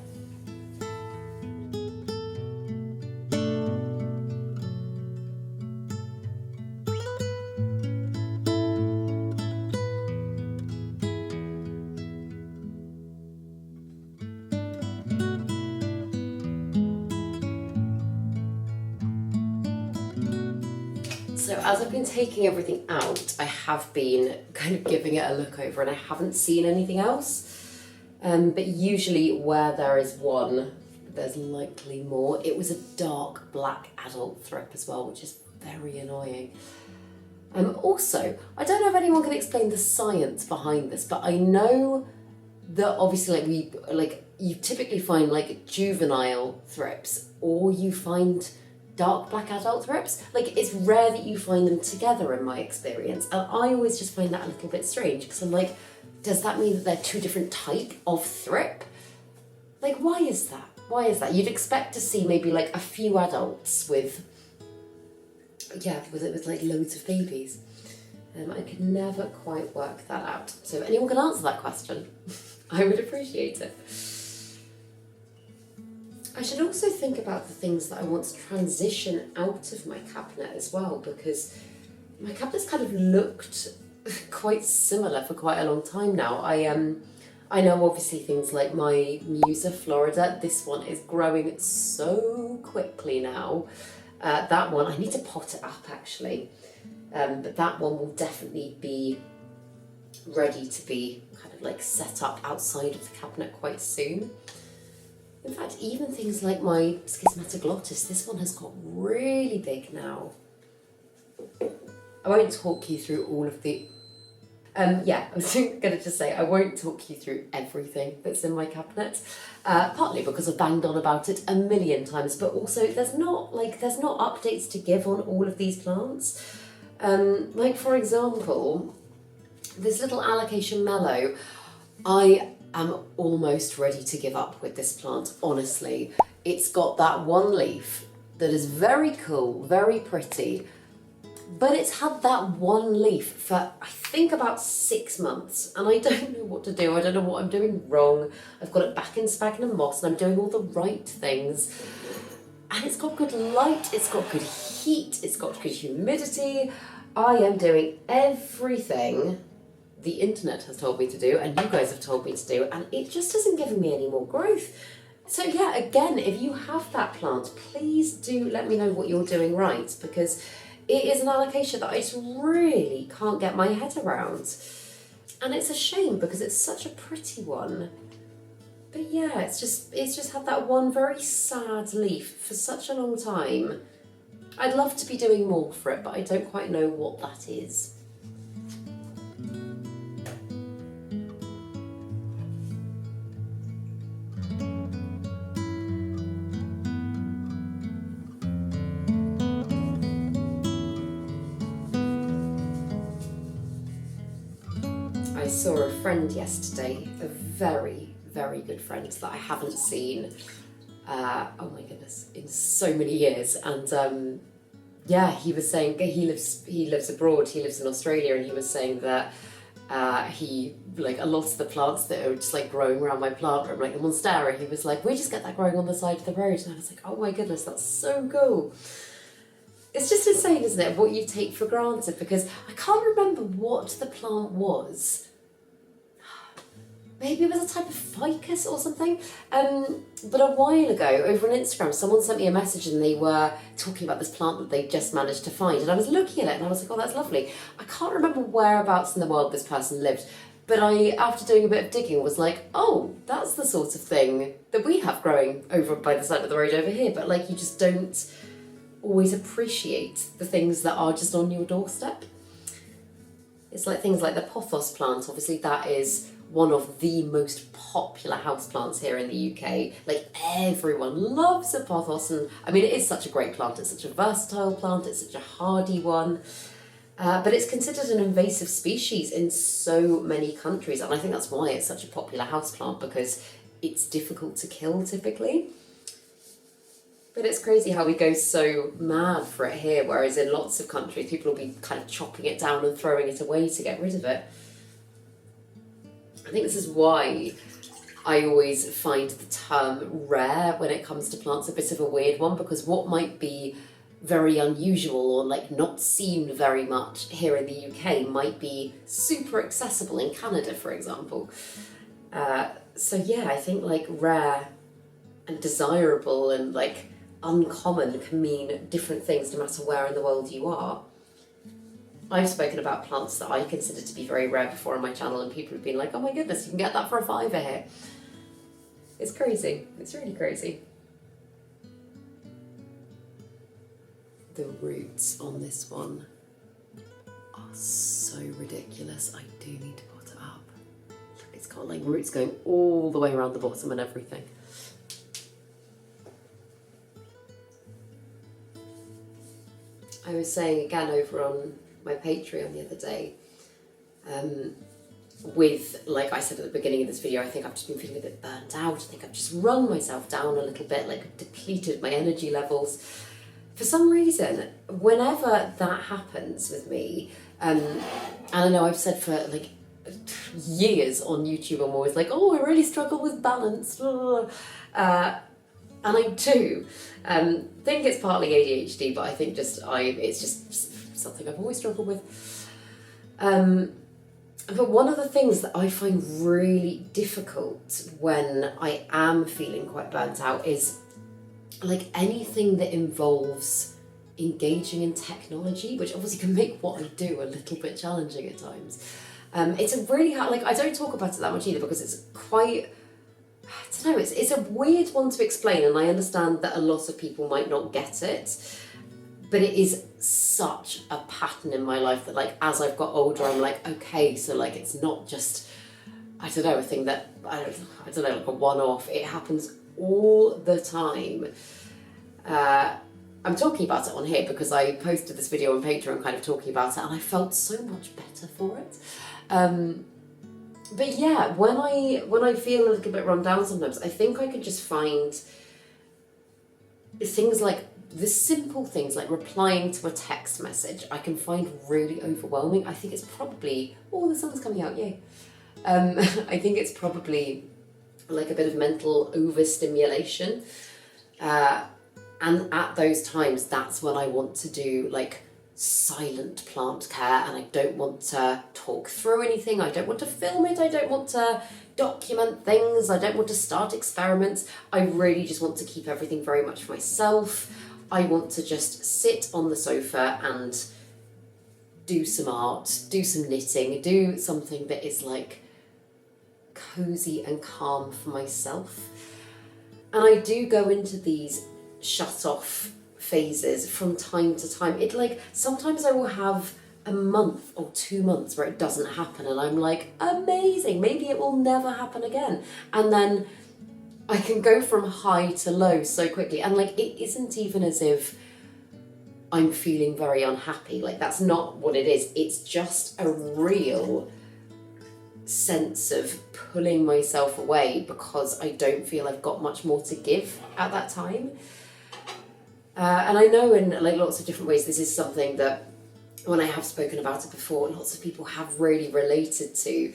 So as I've been taking everything out, I have been kind of giving it a look over and I haven't seen anything else. But usually where there is one, there's likely more. It was a dark black adult thrip as well, which is very annoying. Also, I don't know if anyone can explain the science behind this, but I know that obviously you typically find like juvenile thrips, or you find dark black adult thrips. Like, it's rare that you find them together in my experience, and I always just find that a little bit strange, because I'm like, does that mean that they're two different type of thrip? Like, why is that? Why is that? You'd expect to see maybe like a few adults with like loads of babies. I could never quite work that out. So if anyone can answer that question, I would appreciate it. I should also think about the things that I want to transition out of my cabinet as well, because my cabinet's kind of looked quite similar for quite a long time now. I know obviously things like my Musa Florida, this one is growing so quickly now. That one, I need to pot it up actually, but that one will definitely be ready to be kind of like set up outside of the cabinet quite soon. In fact, even things like my Schismatoglottis, this one has got really big now. I won't talk you through all of the Yeah, I was going to just say I won't talk you through everything that's in my cabinet, partly because I've banged on about it a million times, but also there's not updates to give on all of these plants. Like for example, this little Alocasia Mellow, I am almost ready to give up with this plant, honestly. It's got that one leaf that is very cool, very pretty, but it's had that one leaf for I think about 6 months, and I don't know what to do. I don't know what I'm doing wrong. I've got it back in sphagnum moss and I'm doing all the right things. And it's got good light, it's got good heat, it's got good humidity. I am doing everything the internet has told me to do and you guys have told me to do, and it just isn't giving me any more growth. So yeah, again, if you have that plant, please do let me know what you're doing right, because it is an alocasia that I just really can't get my head around. And it's a shame because it's such a pretty one. But yeah, it's just had that one very sad leaf for such a long time. I'd love to be doing more for it, but I don't quite know what that is. I saw a friend yesterday, a very, very good friend that I haven't seen, oh my goodness, in so many years. And yeah, he was saying he lives abroad, he lives in Australia, and he was saying that he, like, a lot of the plants that are just like growing around my plant room, like the Monstera, he was like, we just get that growing on the side of the road. And I was like, oh my goodness, that's so cool. It's just insane, isn't it, what you take for granted, because I can't remember what the plant was. Maybe it was a type of ficus or something. But a while ago, over on Instagram, someone sent me a message and they were talking about this plant that they just managed to find. And I was looking at it and I was like, oh, that's lovely. I can't remember whereabouts in the world this person lived, but I, after doing a bit of digging, was like, oh, that's the sort of thing that we have growing over by the side of the road over here. But like, you just don't always appreciate the things that are just on your doorstep. It's like things like the pothos plant. Obviously, that is one of the most popular houseplants here in the UK. Like, everyone loves a pothos, and I mean, it is such a great plant. It's such a versatile plant. It's such a hardy one. But it's considered an invasive species in so many countries, and I think that's why it's such a popular houseplant, because it's difficult to kill typically. But it's crazy how we go so mad for it here, whereas in lots of countries people will be kind of chopping it down and throwing it away to get rid of it. I think this is why I always find the term rare when it comes to plants a bit of a weird one, because what might be very unusual or like not seen very much here in the UK might be super accessible in Canada, for example. So yeah, I think like rare and desirable and like uncommon can mean different things no matter where in the world you are. I've spoken about plants that I consider to be very rare before on my channel, and people have been like, oh my goodness, you can get that for a £5 here. It's crazy. It's really crazy. The roots on this one are so ridiculous. I do need to put it up. It's got like roots going all the way around the bottom and everything. I was saying again over on my Patreon the other day, with, like I said at the beginning of this video, I think I've just been feeling a bit burnt out. I think I've just run myself down a little bit, like depleted my energy levels. For some reason, whenever that happens with me, and I know I've said for like years on YouTube, I'm always like, oh, I really struggle with balance, and I do. Think it's partly ADHD, but I think it's just something I've always struggled with. But one of the things that I find really difficult when I am feeling quite burnt out is like anything that involves engaging in technology, which obviously can make what I do a little bit challenging at times. It's a really hard, like I don't talk about it that much either because it's quite, I don't know, it's a weird one to explain, and I understand that a lot of people might not get it. but it is such a pattern in my life that like as I've got older, I'm like, okay, so like it's not just, I don't know, a thing that, I don't know, like a one-off. It happens all the time. I'm talking about it on here because I posted this video on Patreon kind of talking about it, and I felt so much better for it. But yeah, when I feel a little bit run down sometimes, I think I could just find things like the simple things like replying to a text message, I can find really overwhelming. I think it's probably, oh, the sun's coming out, yay. I think it's probably like a bit of mental overstimulation. And at those times, that's when I want to do like silent plant care, and I don't want to talk through anything. I don't want to film it. I don't want to document things. I don't want to start experiments. I really just want to keep everything very much for myself. I want to just sit on the sofa and do some art, do some knitting, do something that is like cozy and calm for myself. And I do go into these shut off phases from time to time. It like, sometimes I will have a month or 2 months where it doesn't happen and I'm like, amazing, maybe it will never happen again. And then I can go from high to low so quickly, and like it isn't even as if I'm feeling very unhappy. Like that's not what it is. It's just a real sense of pulling myself away because I don't feel I've got much more to give at that time. And I know in like lots of different ways this is something that when I have spoken about it before, lots of people have really related to.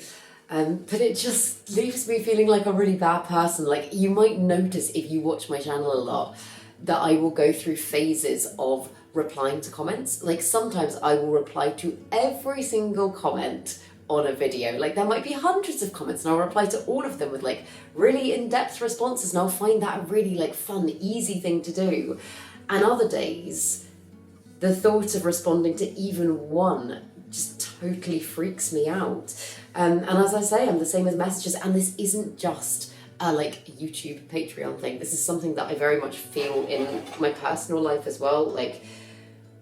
But it just leaves me feeling like a really bad person. Like you might notice if you watch my channel a lot that I will go through phases of replying to comments. Like sometimes I will reply to every single comment on a video. Like there might be hundreds of comments and I'll reply to all of them with like really in-depth responses, and I'll find that a really like fun, easy thing to do. And other days, the thought of responding to even one just totally freaks me out. And as I say, I'm the same as messages, and this isn't just a like YouTube, Patreon thing. This is something that I very much feel in my personal life as well. Like,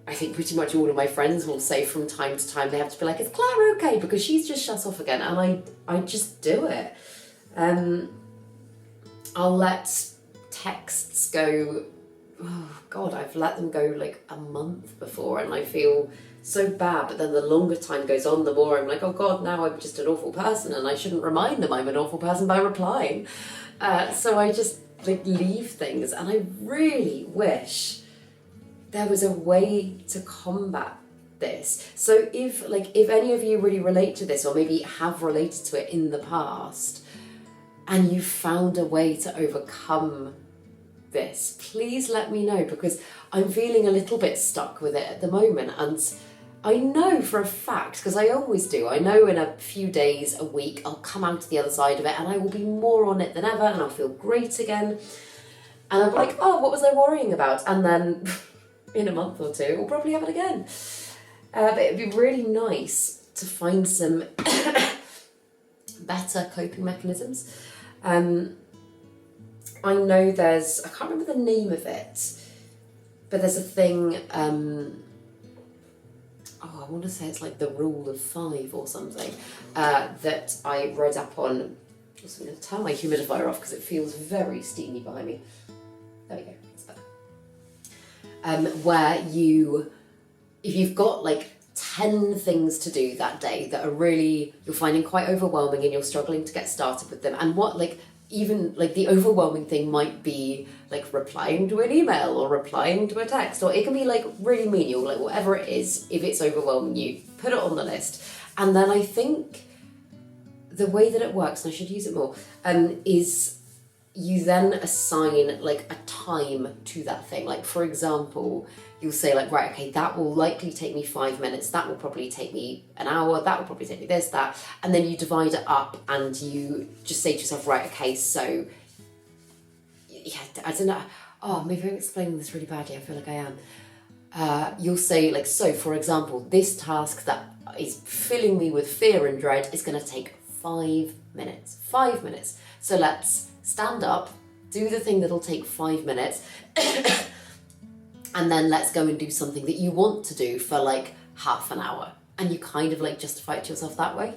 I think pretty much all of my friends will say from time to time they have to be like, is Clara okay? Because she's just shut off again. And I just do it. I'll let texts go, oh God, I've let them go like a month before and I feel so bad. But then the longer time goes on, the more I'm like, oh God, now I'm just an awful person and I shouldn't remind them I'm an awful person by replying. So I just like leave things, and I really wish there was a way to combat this. So if any of you really relate to this, or maybe have related to it in the past, and you found a way to overcome this, please let me know, because I'm feeling a little bit stuck with it at the moment. And I know for a fact, because I always do, I know in a few days, a week, I'll come out to the other side of it and I will be more on it than ever and I'll feel great again. And I'm like, oh, what was I worrying about? And then in a month or two, we'll probably have it again. But it'd be really nice to find some better coping mechanisms. I know there's, I can't remember the name of it, but there's a thing, I want to say it's like the rule of 5 or something, that I read up on. I'm just going to turn my humidifier off because it feels very steamy behind me. There we go, it's better. Where if you've got like 10 things to do that day that are really, you're finding quite overwhelming and you're struggling to get started with them, and what even the overwhelming thing might be like replying to an email or replying to a text, or it can be like really menial, like whatever it is. If it's overwhelming you, put it on the list. And then I think the way that it works, and I should use it more, is you then assign like a time to that thing. Like for example, you'll say like, right, okay, that will likely take me 5 minutes, that will probably take me an hour, that will probably take me this, that, and then you divide it up and you just say to yourself, right, okay, so, yeah, I don't know, oh, maybe I'm explaining this really badly, I feel like I am. You'll say like, so for example, this task that is filling me with fear and dread is gonna take 5 minutes, 5 minutes. So let's stand up, do the thing that'll take 5 minutes, and then let's go and do something that you want to do for like half an hour, and you kind of like justify it to yourself that way.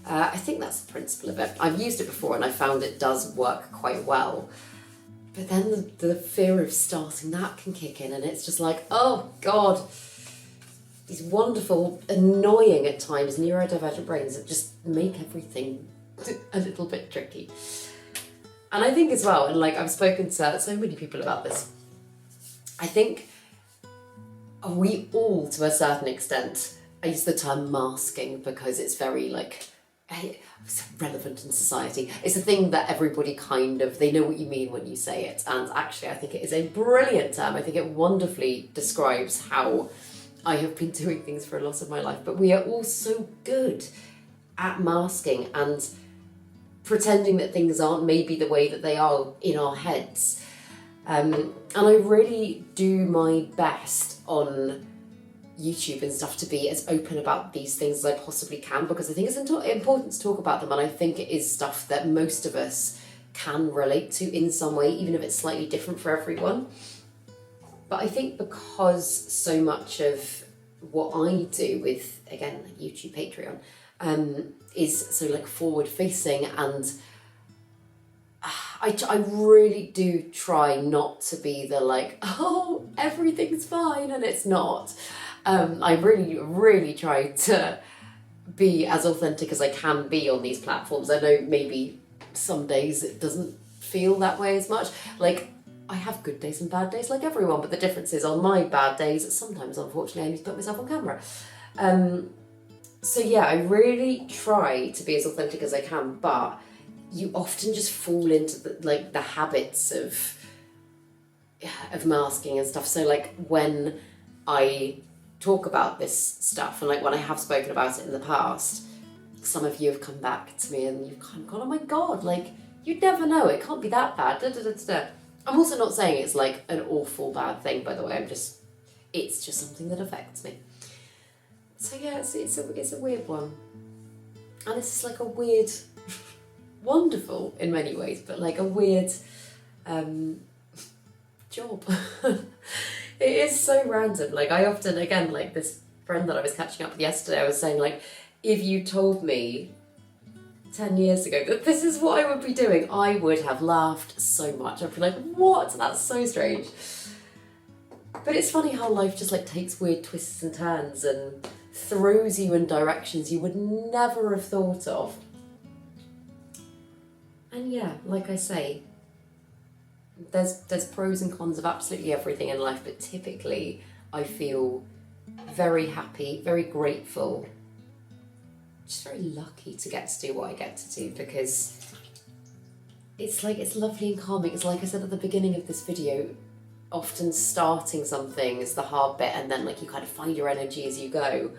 I think that's the principle of it. I've used it before and I found it does work quite well. But then the fear of starting that can kick in, and it's just like, oh God, these wonderful, annoying at times neurodivergent brains that just make everything a little bit tricky. And I think as well, and like I've spoken to so many people about this, I think we all, to a certain extent, I use the term masking because it's very like, it's relevant in society. It's a thing that everybody kind of, they know what you mean when you say it. And actually I think it is a brilliant term. I think it wonderfully describes how I have been doing things for a lot of my life. But we are all so good at masking and pretending that things aren't maybe the way that they are in our heads. And I really do my best on YouTube and stuff to be as open about these things as I possibly can, because I think it's important to talk about them, and I think it is stuff that most of us can relate to in some way, even if it's slightly different for everyone. But I think because so much of what I do with, again, like YouTube, Patreon, is so like forward facing, and I really do try not to be the like, oh, everything's fine, and it's not. I really try to be as authentic as I can be on these platforms. I know maybe some days it doesn't feel that way as much. Like, I have good days and bad days like everyone, but the difference is on my bad days, sometimes unfortunately I need to put myself on camera. So yeah, I really try to be as authentic as I can, but you often just fall into the habits of masking and stuff. So like when I talk about this stuff, and like when I have spoken about it in the past, some of you have come back to me and you've kind of gone, oh my God, like you'd never know, it can't be that bad. Da, da, da, da. I'm also not saying it's like an awful bad thing, by the way. It's just something that affects me. So yeah, it's a weird one, and it's like a weird, wonderful in many ways, but like a weird job. It is so random. Like I often, again, like this friend that I was catching up with yesterday, I was saying like, if you told me 10 years ago that this is what I would be doing, I would have laughed so much. I'd be like, what? That's so strange. But it's funny how life just like takes weird twists and turns and throws you in directions you would never have thought of. And yeah, like I say, there's pros and cons of absolutely everything in life, but typically I feel very happy, very grateful, just very lucky to get to do what I get to do, because it's like, it's lovely and calming. It's like I said at the beginning of this video, often starting something is the hard bit, and then like you kind of find your energy as you go.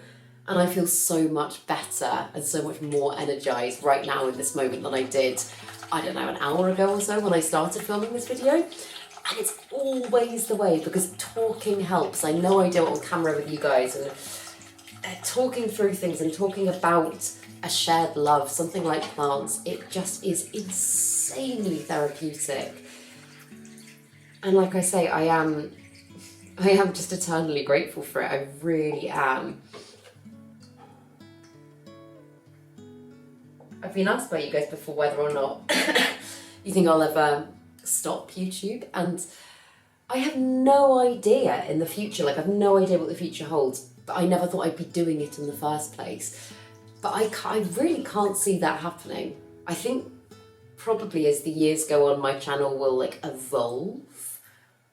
And I feel so much better and so much more energized right now in this moment than I did, I don't know, an hour ago or so when I started filming this video. And it's always the way, because talking helps. I know I do it on camera with you guys, and talking through things and talking about a shared love, something like plants, it just is insanely therapeutic. And like I say, I am just eternally grateful for it. I really am. I've been asked by you guys before whether or not you think I'll ever stop YouTube, and I have no idea in the future. Like, I have no idea what the future holds, but I never thought I'd be doing it in the first place. But I really can't see that happening. I think probably as the years go on, my channel will like evolve.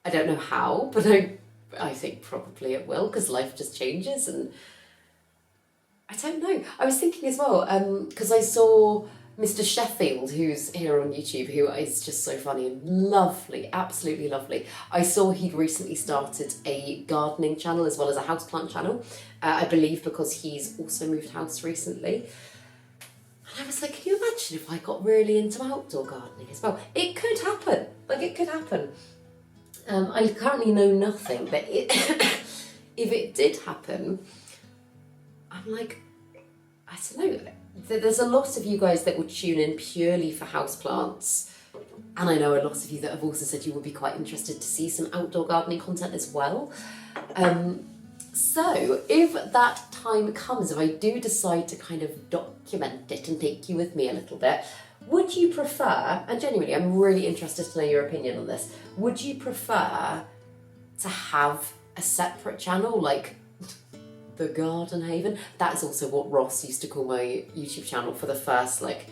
I don't know how, but I think probably it will, because life just changes, and I don't know. I was thinking as well, because I saw Mr. Sheffield, who's here on YouTube, who is just so funny and lovely, absolutely lovely. I saw he'd recently started a gardening channel as well as a houseplant channel, I believe because he's also moved house recently. And I was like, can you imagine if I got really into outdoor gardening as well? It could happen, like it could happen. I currently know nothing, but if it did happen, I'm like, I don't know, there's a lot of you guys that would tune in purely for houseplants, And I know a lot of you that have also said you would be quite interested to see some outdoor gardening content as well. So if that time comes, if I do decide to kind of document it and take you with me a little bit, would you prefer, and genuinely I'm really interested to know your opinion on this, would you prefer to have a separate channel like The Garden Haven? That is also what Ross used to call my YouTube channel for the first like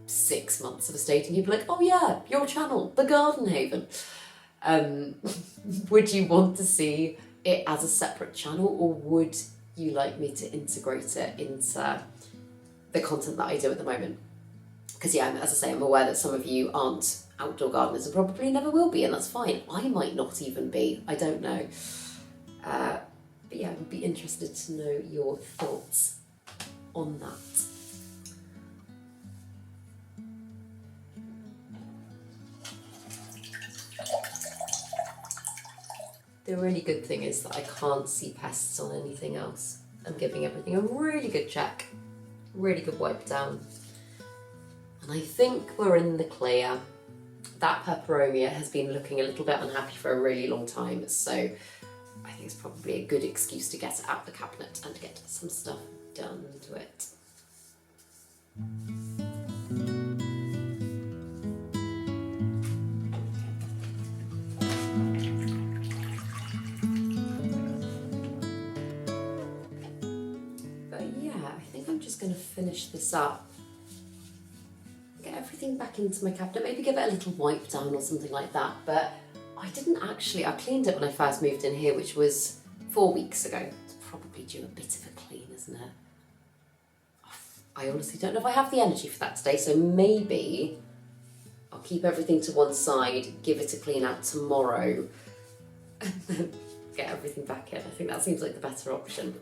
6 months of a dating. He'd be like, oh yeah, your channel, The Garden Haven. Would you want to see it as a separate channel, or would you like me to integrate it into the content that I do at the moment? Because yeah, as I say, I'm aware that some of you aren't outdoor gardeners and probably never will be, and that's fine. I might not even be, I don't know. But yeah, I would be interested to know your thoughts on that. The really good thing is that I can't see pests on anything else. I'm giving everything a really good check, really good wipe down. And I think we're in the clear. That peperomia has been looking a little bit unhappy for a really long time, so I think it's probably a good excuse to get it out the cabinet and get some stuff done to it. I'm just going to finish this up, get everything back into my cabinet, maybe give it a little wipe down or something like that. But I didn't actually, I cleaned it when I first moved in here, which was 4 weeks ago. It's probably due a bit of a clean, isn't it? I honestly don't know if I have the energy for that today, so maybe I'll keep everything to one side, give it a clean out tomorrow, and then get everything back in. I think that seems like the better option.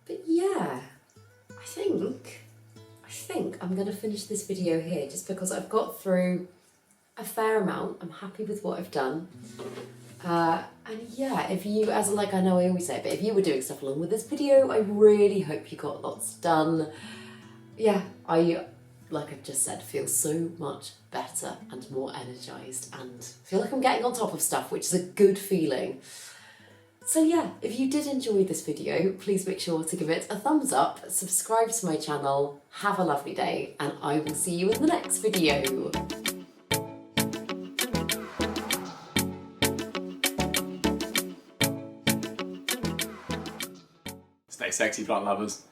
But yeah, I think I'm going to finish this video here just because I've got through a fair amount. I'm happy with what I've done. And yeah, if you, as like I know I always say, but if you were doing stuff along with this video, I really hope you got lots done. Yeah, I, like I've just said, feel so much better and more energised and feel like I'm getting on top of stuff, which is a good feeling. So yeah, if you did enjoy this video, please make sure to give it a thumbs up, subscribe to my channel, have a lovely day, and I will see you in the next video. Stay sexy, plant lovers.